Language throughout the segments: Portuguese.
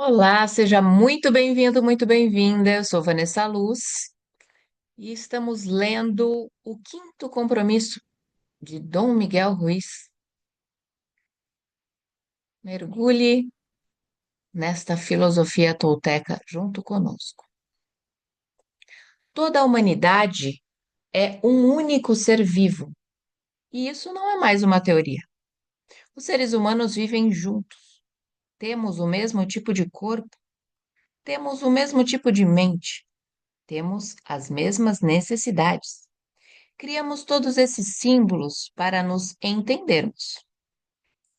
Olá, seja muito bem-vindo, muito bem-vinda. Eu sou Vanessa Luz e estamos lendo O Quinto Compromisso de Dom Miguel Ruiz. Mergulhe nesta filosofia tolteca junto conosco. Toda a humanidade é um único ser vivo, e isso não é mais uma teoria. Os seres humanos vivem juntos, temos o mesmo tipo de corpo, temos o mesmo tipo de mente, temos as mesmas necessidades. Criamos todos esses símbolos para nos entendermos.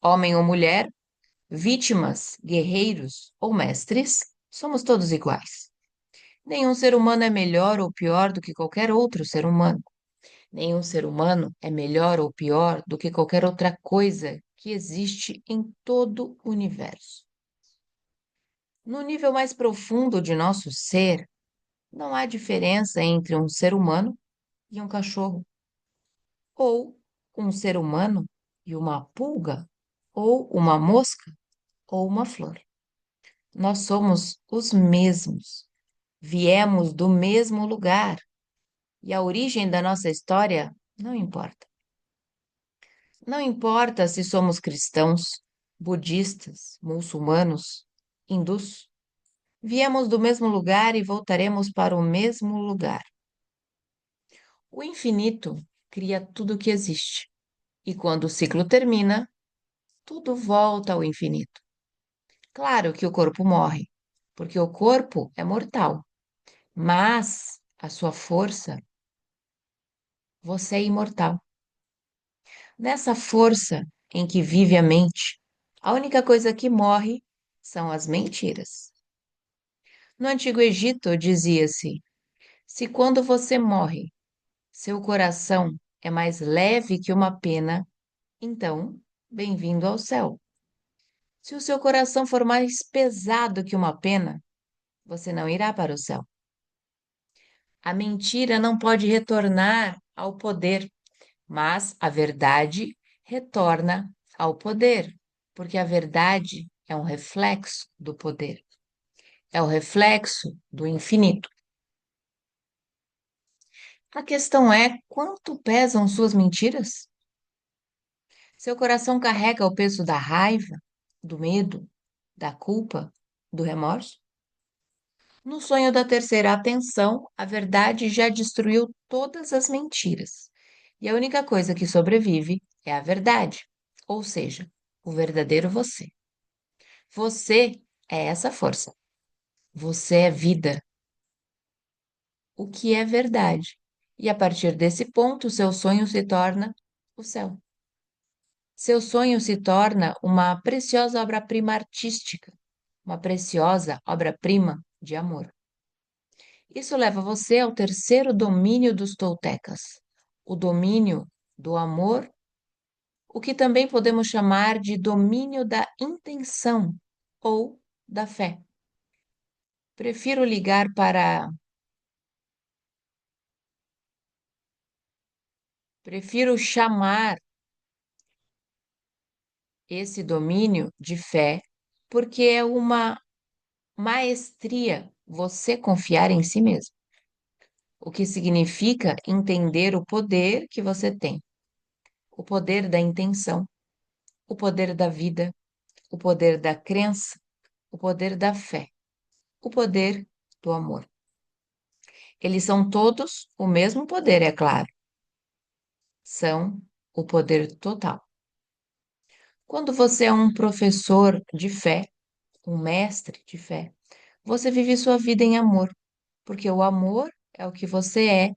Homem ou mulher, vítimas, guerreiros ou mestres, somos todos iguais. Nenhum ser humano é melhor ou pior do que qualquer outro ser humano. Nenhum ser humano é melhor ou pior do que qualquer outra coisa que existe em todo o universo. No nível mais profundo de nosso ser, não há diferença entre um ser humano e um cachorro, ou um ser humano e uma pulga, ou uma mosca, ou uma flor. Nós somos os mesmos, viemos do mesmo lugar e a origem da nossa história não importa. Não importa se somos cristãos, budistas, muçulmanos, hindus. Viemos do mesmo lugar e voltaremos para o mesmo lugar. O infinito cria tudo o que existe, e quando o ciclo termina, tudo volta ao infinito. Claro que o corpo morre, porque o corpo é mortal, mas a sua força, você é imortal. Nessa força em que vive a mente, a única coisa que morre são as mentiras. No Antigo Egito dizia-se: se quando você morre, seu coração é mais leve que uma pena, então, bem-vindo ao céu. Se o seu coração for mais pesado que uma pena, você não irá para o céu. A mentira não pode retornar ao poder, mas a verdade retorna ao poder, porque a verdade é um reflexo do poder, é o reflexo do infinito. A questão é quanto pesam suas mentiras? Seu coração carrega o peso da raiva, do medo, da culpa, do remorso? No sonho da terceira atenção, a verdade já destruiu todas as mentiras. E a única coisa que sobrevive é a verdade, ou seja, o verdadeiro você. Você é essa força. Você é vida, o que é verdade. E a partir desse ponto, seu sonho se torna o céu. Seu sonho se torna uma preciosa obra-prima artística, uma preciosa obra-prima de amor. Isso leva você ao terceiro domínio dos toltecas, o domínio do amor, o que também podemos chamar de domínio da intenção ou da fé. Prefiro ligar para. Prefiro chamar esse domínio de fé, porque é uma maestria você confiar em si mesmo, o que significa entender o poder que você tem, o poder da intenção, o poder da vida, o poder da crença, o poder da fé, o poder do amor. Eles são todos o mesmo poder, é claro. São o poder total. Quando você é um professor de fé, um mestre de fé, você vive sua vida em amor, porque o amor é o que você é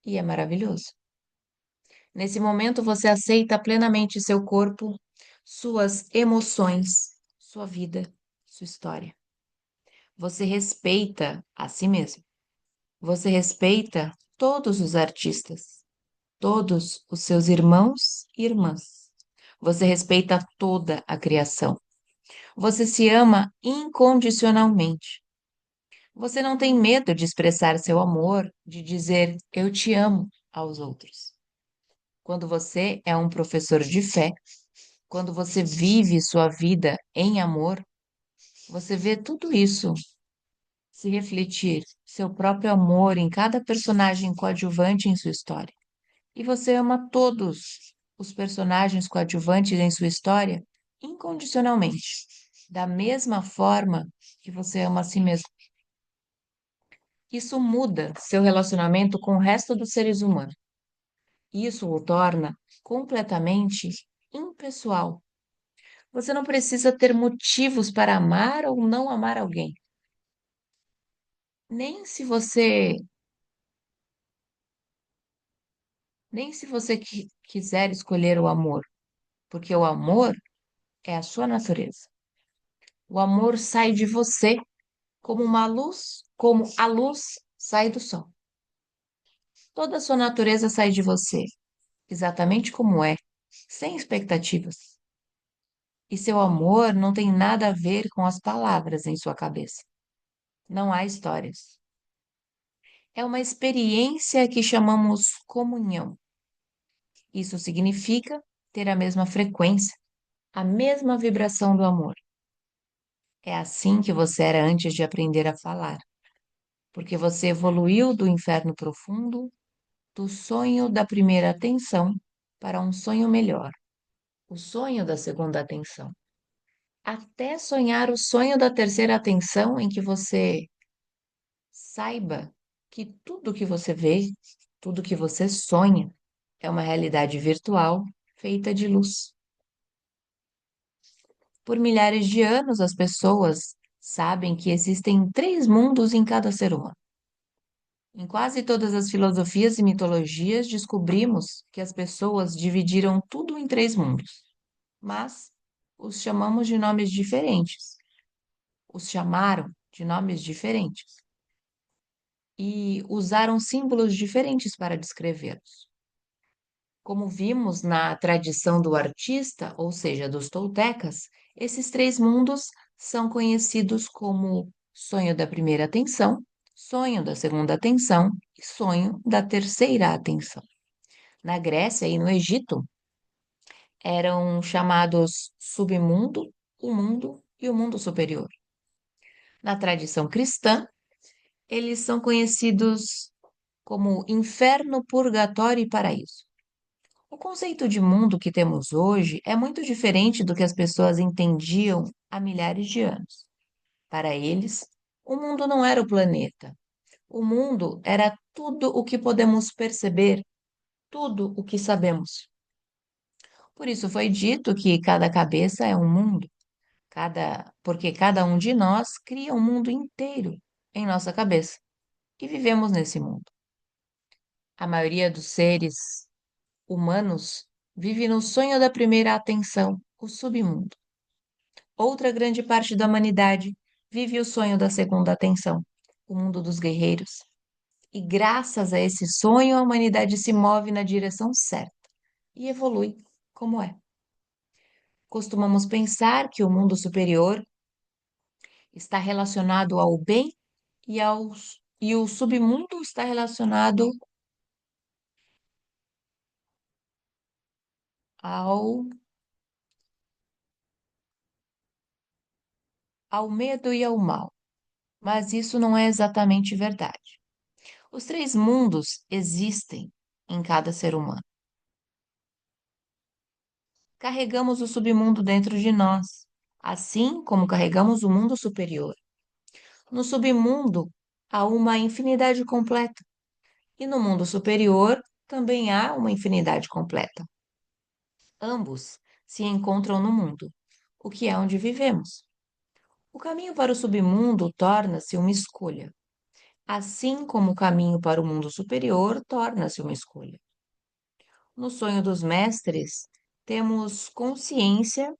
e é maravilhoso. Nesse momento, você aceita plenamente seu corpo, suas emoções, sua vida, sua história. Você respeita a si mesmo. Você respeita todos os artistas, todos os seus irmãos e irmãs. Você respeita toda a criação. Você se ama incondicionalmente. Você não tem medo de expressar seu amor, de dizer eu te amo aos outros. Quando você é um professor de fé, quando você vive sua vida em amor, Você vê tudo isso se refletir, seu próprio amor em cada personagem coadjuvante em sua história. E você ama todos os personagens coadjuvantes em sua história incondicionalmente, da mesma forma que você ama a si mesmo. Isso muda seu relacionamento com o resto dos seres humanos. Isso o torna completamente impessoal. Você não precisa ter motivos para amar ou não amar alguém. Nem se você, nem se você quiser escolher o amor, porque o amor é a sua natureza. O amor sai de você como uma luz, como a luz sai do sol. Toda a sua natureza sai de você, exatamente como é, sem expectativas. E seu amor não tem nada a ver com as palavras em sua cabeça. Não há histórias. É uma experiência que chamamos comunhão. Isso significa ter a mesma frequência, a mesma vibração do amor. É assim que você era antes de aprender a falar, porque você evoluiu do inferno profundo, do sonho da primeira atenção, para um sonho melhor, o sonho da segunda atenção. Até sonhar o sonho da terceira atenção, em que você saiba que tudo que você vê, tudo que você sonha, é uma realidade virtual feita de luz. Por milhares de anos, as pessoas sabem que existem três mundos em cada ser humano. Em quase todas as filosofias e mitologias, descobrimos que as pessoas dividiram tudo em três mundos, mas os chamamos de nomes diferentes. Os chamaram de nomes diferentes e usaram símbolos diferentes para descrevê-los. Como vimos na tradição do artista, ou seja, dos toltecas, esses três mundos são conhecidos como sonho da primeira atenção, sonho da segunda atenção e sonho da terceira atenção. Na Grécia e no Egito, eram chamados submundo, o mundo e o mundo superior. Na tradição cristã, eles são conhecidos como inferno, purgatório e paraíso. O conceito de mundo que temos hoje é muito diferente do que as pessoas entendiam há milhares de anos. Para eles, o mundo não era o planeta. O mundo era tudo o que podemos perceber, tudo o que sabemos. Por isso foi dito que cada cabeça é um mundo, porque cada um de nós cria um mundo inteiro em nossa cabeça e vivemos nesse mundo. A maioria dos seres humanos vive no sonho da primeira atenção, o submundo. Outra grande parte da humanidade vive o sonho da segunda atenção, o mundo dos guerreiros. E graças a esse sonho, a humanidade se move na direção certa e evolui como é. Costumamos pensar que o mundo superior está relacionado ao bem e o submundo está relacionado ao, ao medo e ao mal. Mas isso não é exatamente verdade. Os três mundos existem em cada ser humano. Carregamos o submundo dentro de nós, assim como carregamos o mundo superior. No submundo há uma infinidade completa, e no mundo superior também há uma infinidade completa. Ambos se encontram no mundo, o que é onde vivemos. O caminho para o submundo torna-se uma escolha, assim como o caminho para o mundo superior torna-se uma escolha. No sonho dos mestres, temos consciência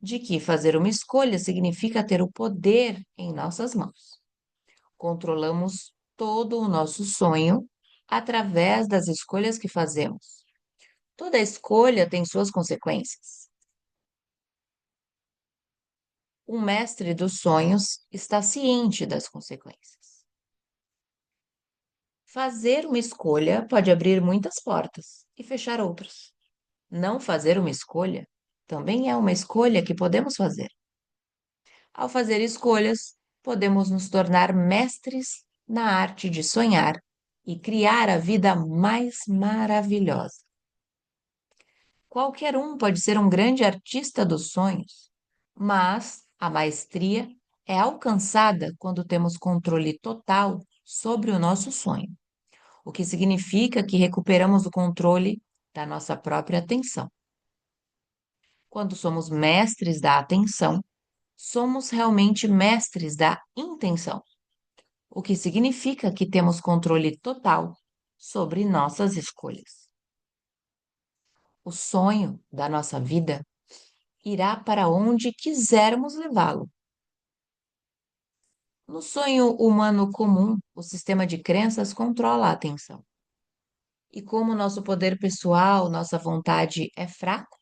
de que fazer uma escolha significa ter o poder em nossas mãos. Controlamos todo o nosso sonho através das escolhas que fazemos. Toda escolha tem suas consequências. O mestre dos sonhos está ciente das consequências. Fazer uma escolha pode abrir muitas portas e fechar outras. Não fazer uma escolha também é uma escolha que podemos fazer. Ao fazer escolhas, podemos nos tornar mestres na arte de sonhar e criar a vida mais maravilhosa. Qualquer um pode ser um grande artista dos sonhos, mas a maestria é alcançada quando temos controle total sobre o nosso sonho, o que significa que recuperamos o controle da nossa própria atenção. Quando somos mestres da atenção, somos realmente mestres da intenção, o que significa que temos controle total sobre nossas escolhas. O sonho da nossa vida irá para onde quisermos levá-lo. No sonho humano comum, o sistema de crenças controla a atenção. E como nosso poder pessoal, nossa vontade é fraco,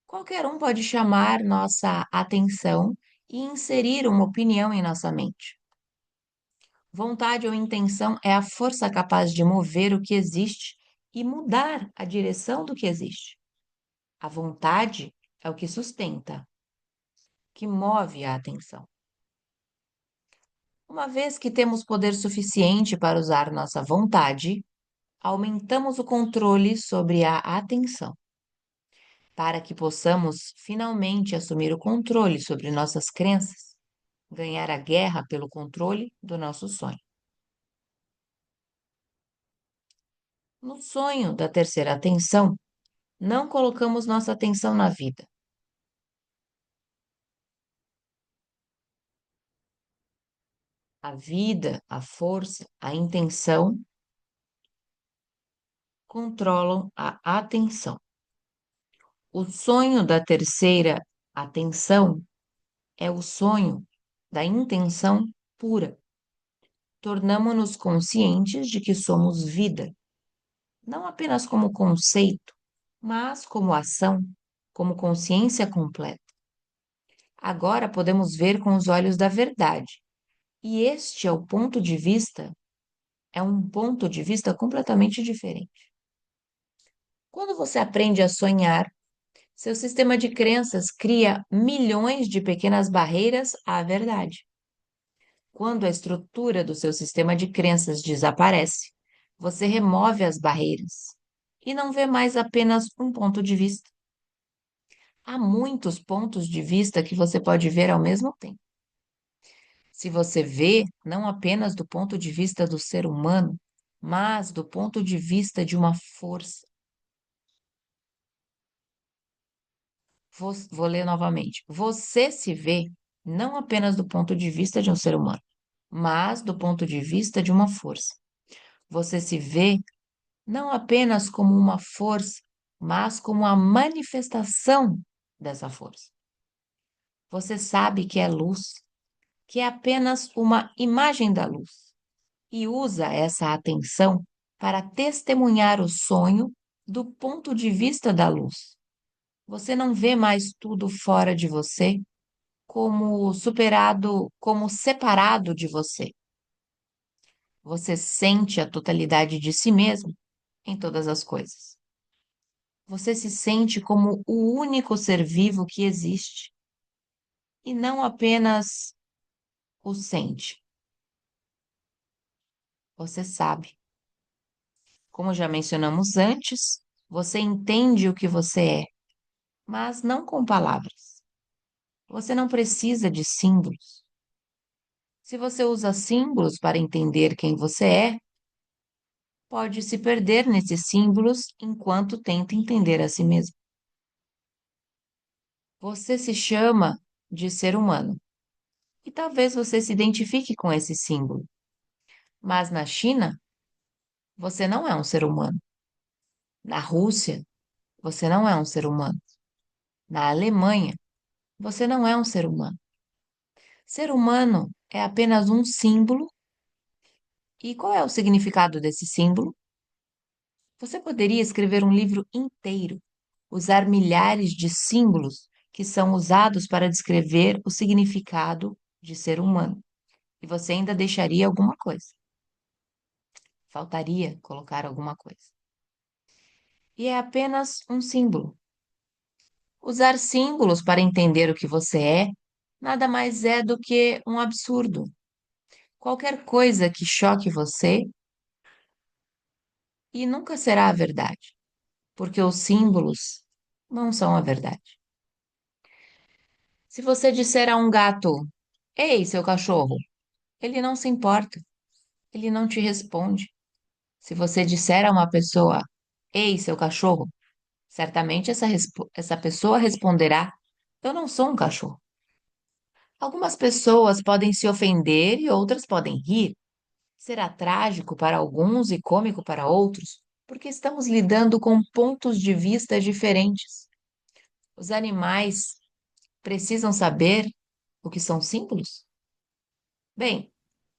qualquer um pode chamar nossa atenção e inserir uma opinião em nossa mente. Vontade ou intenção é a força capaz de mover o que existe e mudar a direção do que existe. A vontade é o que sustenta, que move a atenção. Uma vez que temos poder suficiente para usar nossa vontade, aumentamos o controle sobre a atenção, para que possamos finalmente assumir o controle sobre nossas crenças, ganhar a guerra pelo controle do nosso sonho. No sonho da terceira atenção, não colocamos nossa atenção na vida. A vida, a força, a intenção controlam a atenção. O sonho da terceira atenção é o sonho da intenção pura. Tornamo-nos conscientes de que somos vida, não apenas como conceito, mas como ação, como consciência completa. Agora podemos ver com os olhos da verdade. E este é um ponto de vista completamente diferente. Quando você aprende a sonhar, seu sistema de crenças cria milhões de pequenas barreiras à verdade. Quando a estrutura do seu sistema de crenças desaparece, você remove as barreiras e não vê mais apenas um ponto de vista. Há muitos pontos de vista que você pode ver ao mesmo tempo. Se você vê não apenas do ponto de vista do ser humano, mas do ponto de vista de uma força. Vou ler novamente. Você se vê não apenas do ponto de vista de um ser humano, mas do ponto de vista de uma força. Você se vê não apenas como uma força, mas como a manifestação dessa força. Você sabe que é luz, que é apenas uma imagem da luz, e usa essa atenção para testemunhar o sonho do ponto de vista da luz. Você não vê mais tudo fora de você como superado, como separado de você. Você sente a totalidade de si mesmo em todas as coisas. Você se sente como o único ser vivo que existe e não apenas o sente. Você sabe. Como já mencionamos antes, você entende o que você é, mas não com palavras. Você não precisa de símbolos. Se você usa símbolos para entender quem você pode se perder nesses símbolos enquanto tenta entender a si mesmo. Você se chama de ser humano e talvez você se identifique com esse símbolo, mas na China, você não é um ser humano. Na Rússia, você não é um ser humano. Na Alemanha, você não é um ser humano. Ser humano é apenas um símbolo. E qual é o significado desse símbolo? Você poderia escrever um livro inteiro, usar milhares de símbolos que são usados para descrever o significado de ser humano. E você ainda deixaria alguma coisa. Faltaria colocar alguma coisa. E é apenas um símbolo. Usar símbolos para entender o que você nada mais é do que um absurdo. Qualquer coisa que choque você e nunca será a verdade, porque os símbolos não são a verdade. Se você disser a um gato, ei, seu cachorro, ele não se importa, ele não te responde. Se você disser a uma pessoa, ei, seu cachorro, certamente essa pessoa responderá, eu não sou um cachorro. Algumas pessoas podem se ofender e outras podem rir. Será trágico para alguns e cômico para outros, porque estamos lidando com pontos de vista diferentes. Os animais precisam saber o que são símbolos? Bem,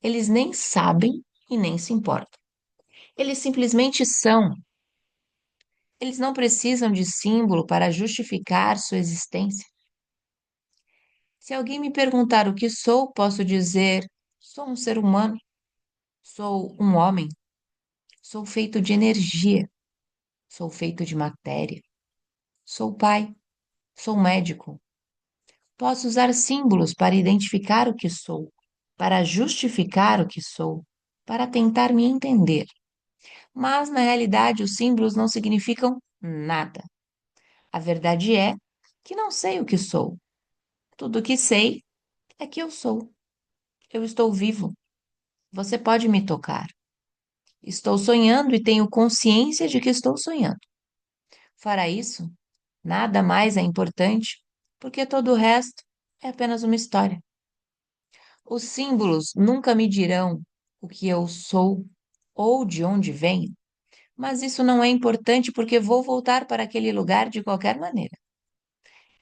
eles nem sabem e nem se importam. Eles simplesmente são. Eles não precisam de símbolo para justificar sua existência. Se alguém me perguntar o que sou, posso dizer: sou um ser humano, sou um homem, sou feito de energia, sou feito de matéria, sou pai, sou médico. Posso usar símbolos para identificar o que sou, para justificar o que sou, para tentar me entender. Mas, na realidade, os símbolos não significam nada. A verdade é que não sei o que sou. Tudo o que sei é que eu sou. Eu estou vivo. Você pode me tocar. Estou sonhando e tenho consciência de que estou sonhando. Fora isso, nada mais é importante, porque todo o resto é apenas uma história. Os símbolos nunca me dirão o que eu sou ou de onde venho, mas isso não é importante porque vou voltar para aquele lugar de qualquer maneira.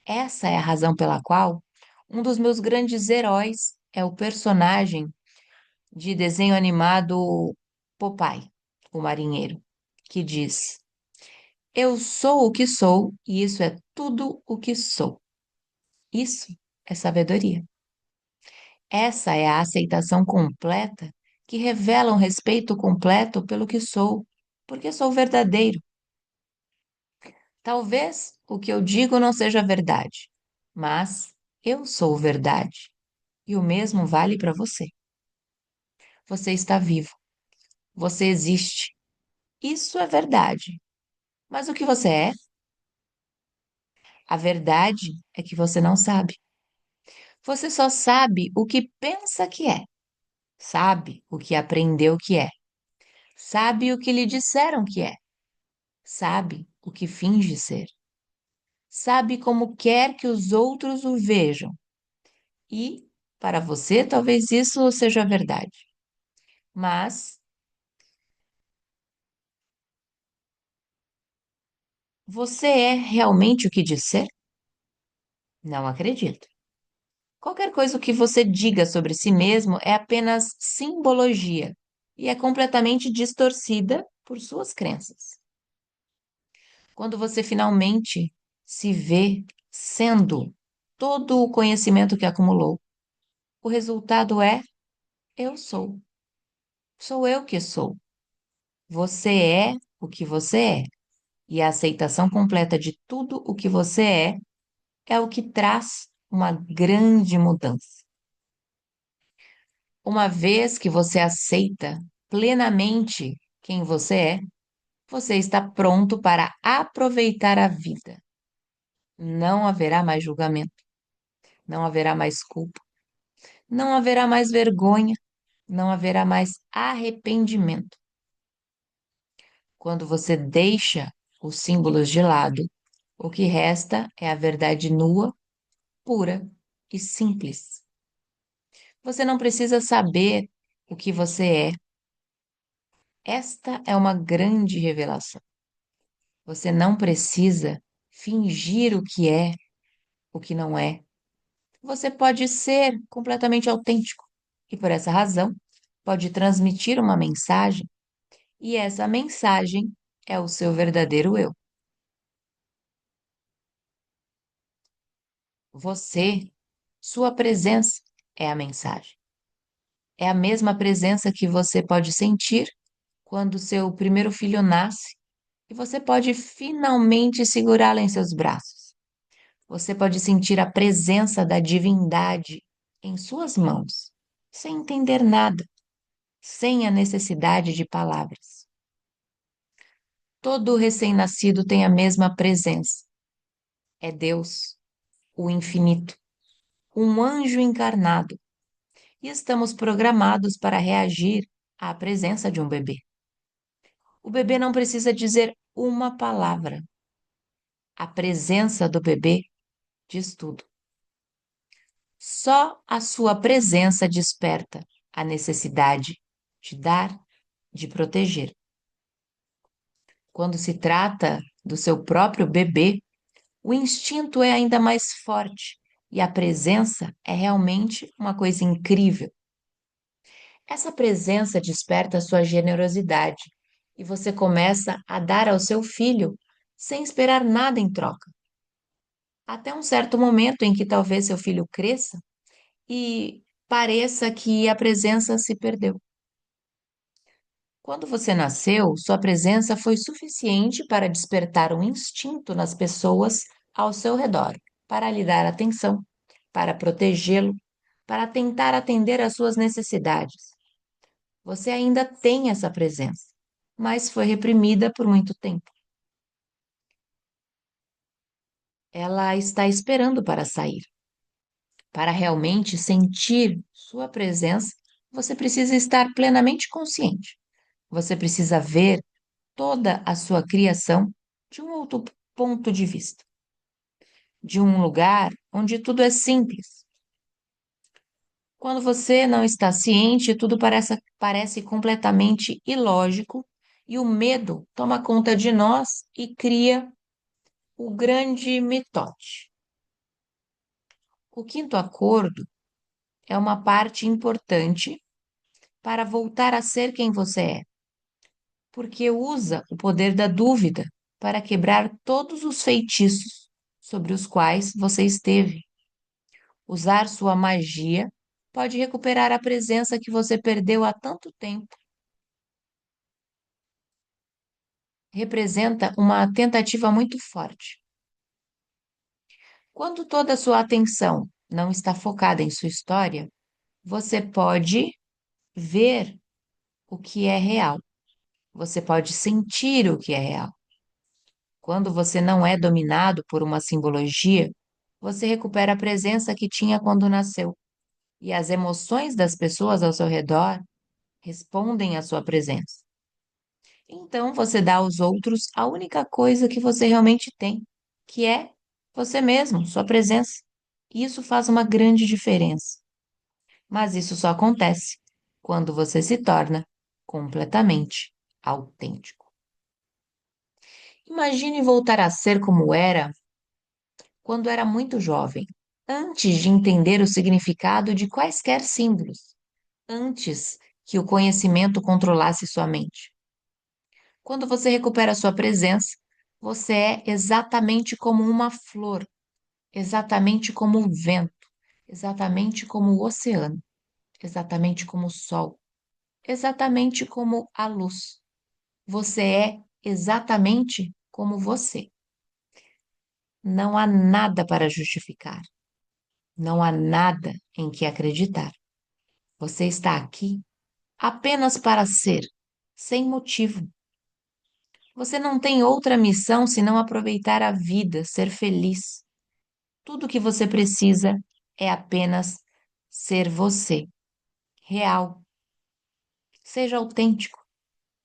Essa é a razão pela qual um dos meus grandes heróis é o personagem de desenho animado Popeye, o marinheiro, que diz: eu sou o que sou e isso é tudo o que sou. Isso é sabedoria. Essa é a aceitação completa que revela um respeito completo pelo que sou, porque sou verdadeiro. Talvez o que eu digo não seja verdade, mas eu sou verdade. E o mesmo vale para você. Você está vivo. Você existe. Isso é verdade. Mas o que você é? A verdade é que você não sabe. Você só sabe o que pensa que é. Sabe o que aprendeu que é. Sabe o que lhe disseram que é. Sabe o que finge ser. Sabe como quer que os outros o vejam. E, para você, talvez isso seja verdade. Mas você é realmente o que disser? Não acredito. Qualquer coisa que você diga sobre si mesmo é apenas simbologia e é completamente distorcida por suas crenças. Quando você finalmente se vê sendo todo o conhecimento que acumulou, o resultado é: eu sou. Sou eu que sou. Você é o que você é. E a aceitação completa de tudo o que você é o que traz uma grande mudança. Uma vez que você aceita plenamente quem você está pronto para aproveitar a vida. Não haverá mais julgamento, não haverá mais culpa, não haverá mais vergonha, não haverá mais arrependimento. Quando você deixa os símbolos de lado, o que resta é a verdade nua, pura e simples. Você não precisa saber o que você é. Esta é uma grande revelação. Você não precisa fingir o que é, o que não é. Você pode ser completamente autêntico e, por essa razão, pode transmitir uma mensagem, e essa mensagem é o seu verdadeiro eu. Você, sua presença é a mensagem. É a mesma presença que você pode sentir quando seu primeiro filho nasce e você pode finalmente segurá-lo em seus braços. Você pode sentir a presença da divindade em suas mãos, sem entender nada, sem a necessidade de palavras. Todo recém-nascido tem a mesma presença. É Deus, o infinito, um anjo encarnado, e estamos programados para reagir à presença de um bebê. O bebê não precisa dizer uma palavra. A presença do bebê diz tudo. Só a sua presença desperta a necessidade de dar, de proteger. Quando se trata do seu próprio bebê, o instinto é ainda mais forte e a presença é realmente uma coisa incrível. Essa presença desperta a sua generosidade e você começa a dar ao seu filho sem esperar nada em troca. Até um certo momento em que talvez seu filho cresça e pareça que a presença se perdeu. Quando você nasceu, sua presença foi suficiente para despertar um instinto nas pessoas ao seu redor, para lhe dar atenção, para protegê-lo, para tentar atender às suas necessidades. Você ainda tem essa presença, mas foi reprimida por muito tempo. Ela está esperando para sair. Para realmente sentir sua presença, você precisa estar plenamente consciente. Você precisa ver toda a sua criação de um outro ponto de vista, de um lugar onde tudo é simples. Quando você não está ciente, tudo parece completamente ilógico e o medo toma conta de nós e cria o grande mitote. O quinto acordo é uma parte importante para voltar a ser quem você é, porque usa o poder da dúvida para quebrar todos os feitiços sobre os quais você esteve. Usar sua magia pode recuperar a presença que você perdeu há tanto tempo. Representa uma tentativa muito forte. Quando toda a sua atenção não está focada em sua história, você pode ver o que é real. Você pode sentir o que é real. Quando você não é dominado por uma simbologia, você recupera a presença que tinha quando nasceu. E as emoções das pessoas ao seu redor respondem à sua presença. Então você dá aos outros a única coisa que você realmente tem, que é você mesmo, sua presença. Isso faz uma grande diferença. Mas isso só acontece quando você se torna completamente autêntico. Imagine voltar a ser como era quando era muito jovem, antes de entender o significado de quaisquer símbolos, antes que o conhecimento controlasse sua mente. Quando você recupera sua presença, você é exatamente como uma flor, exatamente como o vento, exatamente como o oceano, exatamente como o sol, exatamente como a luz. Você é exatamente como você. Não há nada para justificar. Não há nada em que acreditar. Você está aqui apenas para ser, sem motivo. Você não tem outra missão senão aproveitar a vida, ser feliz. Tudo o que você precisa é apenas ser você, real. Seja autêntico,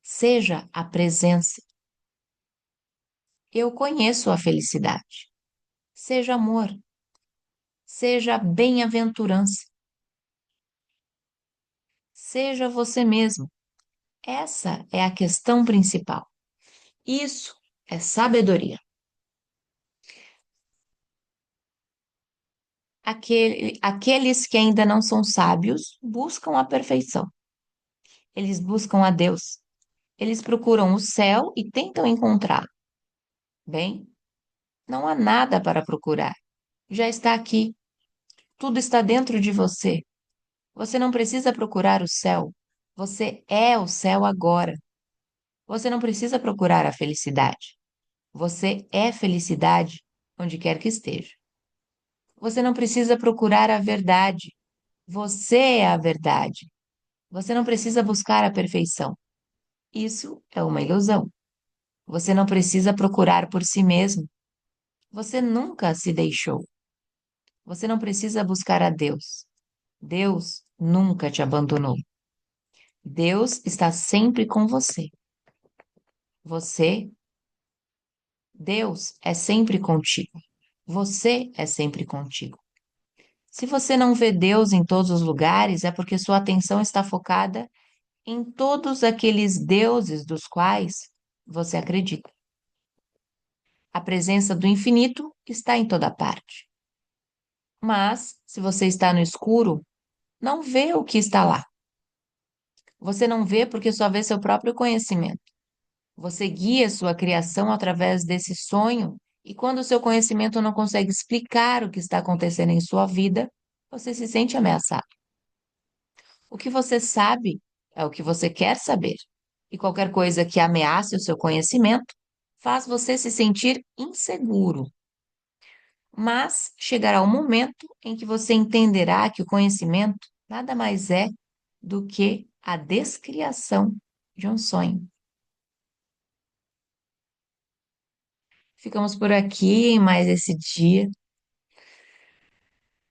seja a presença. Eu conheço a felicidade. Seja amor, seja bem-aventurança, seja você mesmo. Essa é a questão principal. Isso é sabedoria. Aqueles que ainda não são sábios buscam a perfeição. Eles buscam a Deus. Eles procuram o céu e tentam encontrá-lo. Bem, não há nada para procurar. Já está aqui. Tudo está dentro de você. Você não precisa procurar o céu. Você é o céu agora. Você não precisa procurar a felicidade. Você é felicidade onde quer que esteja. Você não precisa procurar a verdade. Você é a verdade. Você não precisa buscar a perfeição. Isso é uma ilusão. Você não precisa procurar por si mesmo. Você nunca se deixou. Você não precisa buscar a Deus. Deus nunca te abandonou. Deus está sempre com você. Você, Deus é sempre contigo. Você é sempre contigo. Se você não vê Deus em todos os lugares, é porque sua atenção está focada em todos aqueles deuses dos quais você acredita. A presença do infinito está em toda parte. Mas, se você está no escuro, não vê o que está lá. Você não vê porque só vê seu próprio conhecimento. Você guia sua criação através desse sonho, e quando o seu conhecimento não consegue explicar o que está acontecendo em sua vida, você se sente ameaçado. O que você sabe é o que você quer saber, e qualquer coisa que ameace o seu conhecimento faz você se sentir inseguro. Mas chegará um momento em que você entenderá que o conhecimento nada mais é do que a descriação de um sonho. Ficamos por aqui em mais esse dia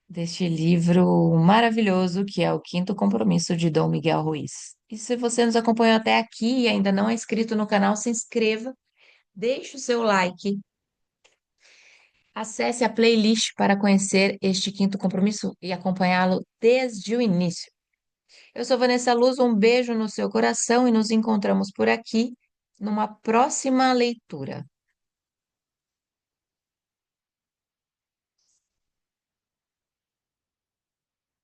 deste livro maravilhoso que é O Quinto Compromisso de Dom Miguel Ruiz. E se você nos acompanhou até aqui e ainda não é inscrito no canal, se inscreva, deixe o seu like, acesse a playlist para conhecer este quinto compromisso e acompanhá-lo desde o início. Eu sou Vanessa Luz, um beijo no seu coração e nos encontramos por aqui numa próxima leitura.